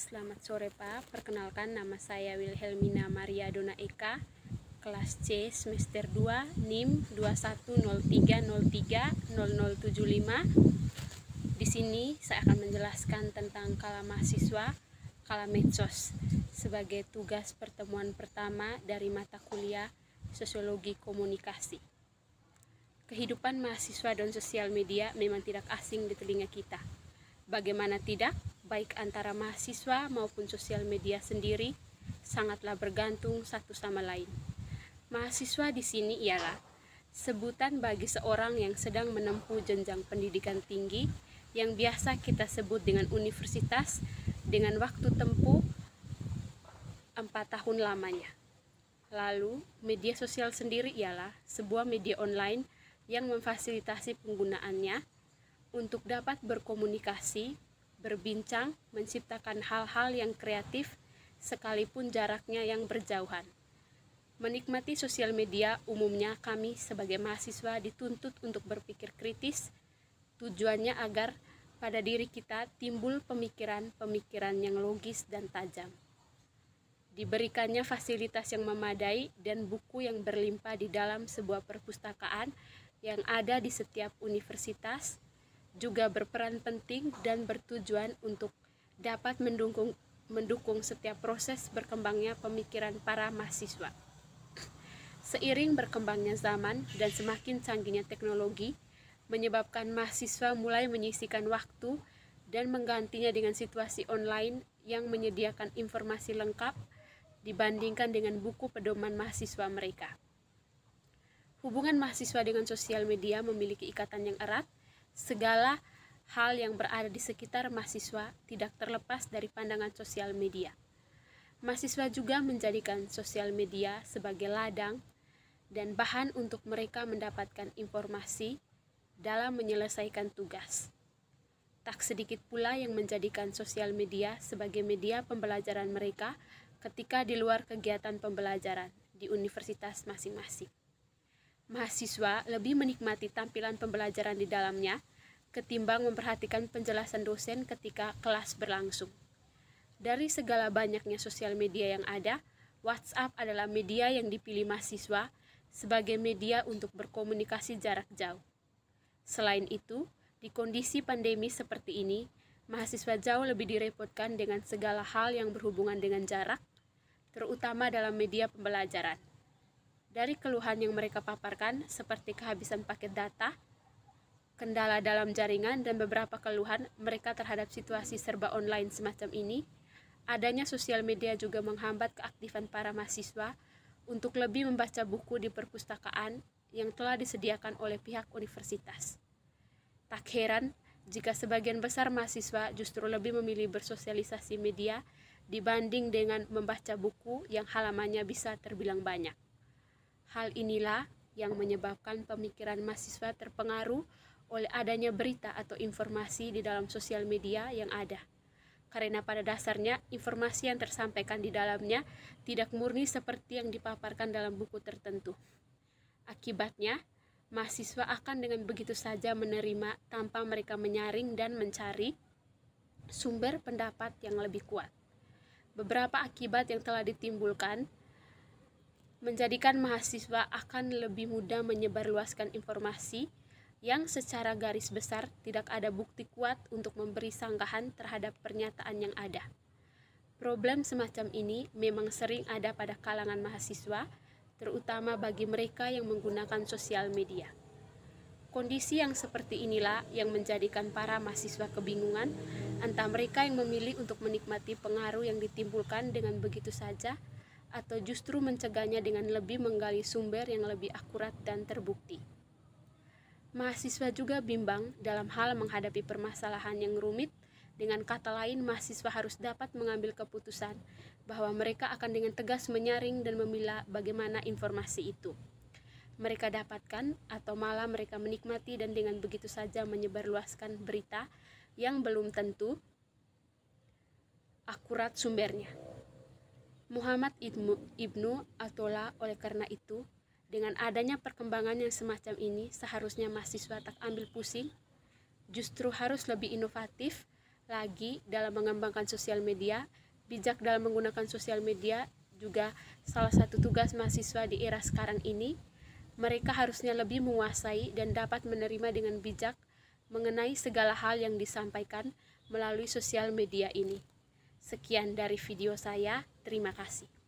Selamat sore Pak, perkenalkan nama saya Wilhelmina Maria Dona Eka, kelas C semester 2, NIM 2103030075. Di sini saya akan menjelaskan tentang kala mahasiswa, kala medsos sebagai tugas pertemuan pertama dari mata kuliah Sosiologi Komunikasi. Kehidupan mahasiswa dan sosial media memang tidak asing di telinga kita. Bagaimana tidak, baik antara mahasiswa maupun sosial media sendiri sangatlah bergantung satu sama lain. Mahasiswa di sini ialah sebutan bagi seorang yang sedang menempuh jenjang pendidikan tinggi yang biasa kita sebut dengan universitas dengan waktu tempuh 4 tahun lamanya. Lalu, media sosial sendiri ialah sebuah media online yang memfasilitasi penggunaannya untuk dapat berkomunikasi, berbincang, menciptakan hal-hal yang kreatif sekalipun jaraknya yang berjauhan. Menikmati sosial media umumnya kami sebagai mahasiswa dituntut untuk berpikir kritis, tujuannya agar pada diri kita timbul pemikiran-pemikiran yang logis dan tajam. Diberikannya fasilitas yang memadai dan buku yang berlimpah di dalam sebuah perpustakaan yang ada di setiap universitas juga berperan penting dan bertujuan untuk dapat mendukung setiap proses berkembangnya pemikiran para mahasiswa. Seiring berkembangnya zaman dan semakin canggihnya teknologi, menyebabkan mahasiswa mulai menyisihkan waktu dan menggantinya dengan situasi online yang menyediakan informasi lengkap dibandingkan dengan buku pedoman mahasiswa mereka. Hubungan mahasiswa dengan sosial media memiliki ikatan yang erat. Segala hal yang berada di sekitar mahasiswa tidak terlepas dari pandangan sosial media. Mahasiswa juga menjadikan sosial media sebagai ladang dan bahan untuk mereka mendapatkan informasi dalam menyelesaikan tugas. Tak sedikit pula yang menjadikan sosial media sebagai media pembelajaran mereka ketika di luar kegiatan pembelajaran di universitas masing-masing. Mahasiswa lebih menikmati tampilan pembelajaran di dalamnya ketimbang memperhatikan penjelasan dosen ketika kelas berlangsung. Dari segala banyaknya sosial media yang ada, WhatsApp adalah media yang dipilih mahasiswa sebagai media untuk berkomunikasi jarak jauh. Selain itu, di kondisi pandemi seperti ini, mahasiswa jauh lebih direpotkan dengan segala hal yang berhubungan dengan jarak, terutama dalam media pembelajaran. Dari keluhan yang mereka paparkan seperti kehabisan paket data, kendala dalam jaringan, dan beberapa keluhan mereka terhadap situasi serba online semacam ini, adanya sosial media juga menghambat keaktifan para mahasiswa untuk lebih membaca buku di perpustakaan yang telah disediakan oleh pihak universitas. Tak heran jika sebagian besar mahasiswa justru lebih memilih bersosialisasi media dibanding dengan membaca buku yang halamannya bisa terbilang banyak. Hal inilah yang menyebabkan pemikiran mahasiswa terpengaruh oleh adanya berita atau informasi di dalam sosial media yang ada. Karena pada dasarnya informasi yang tersampaikan di dalamnya tidak murni seperti yang dipaparkan dalam buku tertentu. Akibatnya, mahasiswa akan dengan begitu saja menerima tanpa mereka menyaring dan mencari sumber pendapat yang lebih kuat. Beberapa akibat yang telah ditimbulkan menjadikan mahasiswa akan lebih mudah menyebarluaskan informasi yang secara garis besar tidak ada bukti kuat untuk memberi sanggahan terhadap pernyataan yang ada. Problem semacam ini memang sering ada pada kalangan mahasiswa, terutama bagi mereka yang menggunakan sosial media. Kondisi yang seperti inilah yang menjadikan para mahasiswa kebingungan antara mereka yang memilih untuk menikmati pengaruh yang ditimbulkan dengan begitu saja atau justru mencegahnya dengan lebih menggali sumber yang lebih akurat dan terbukti. Mahasiswa juga bimbang dalam hal menghadapi permasalahan yang rumit. Dengan kata lain, mahasiswa harus dapat mengambil keputusan bahwa mereka akan dengan tegas menyaring dan memilah bagaimana informasi itu mereka dapatkan, atau malah mereka menikmati dan dengan begitu saja menyebarluaskan berita yang belum tentu akurat sumbernya. Muhammad Ibnu Athola oleh karena itu, dengan adanya perkembangan yang semacam ini, seharusnya mahasiswa tak ambil pusing, justru harus lebih inovatif lagi dalam mengembangkan sosial media. Bijak dalam menggunakan sosial media juga salah satu tugas mahasiswa di era sekarang ini. Mereka harusnya lebih menguasai dan dapat menerima dengan bijak mengenai segala hal yang disampaikan melalui sosial media ini. Sekian dari video saya, terima kasih.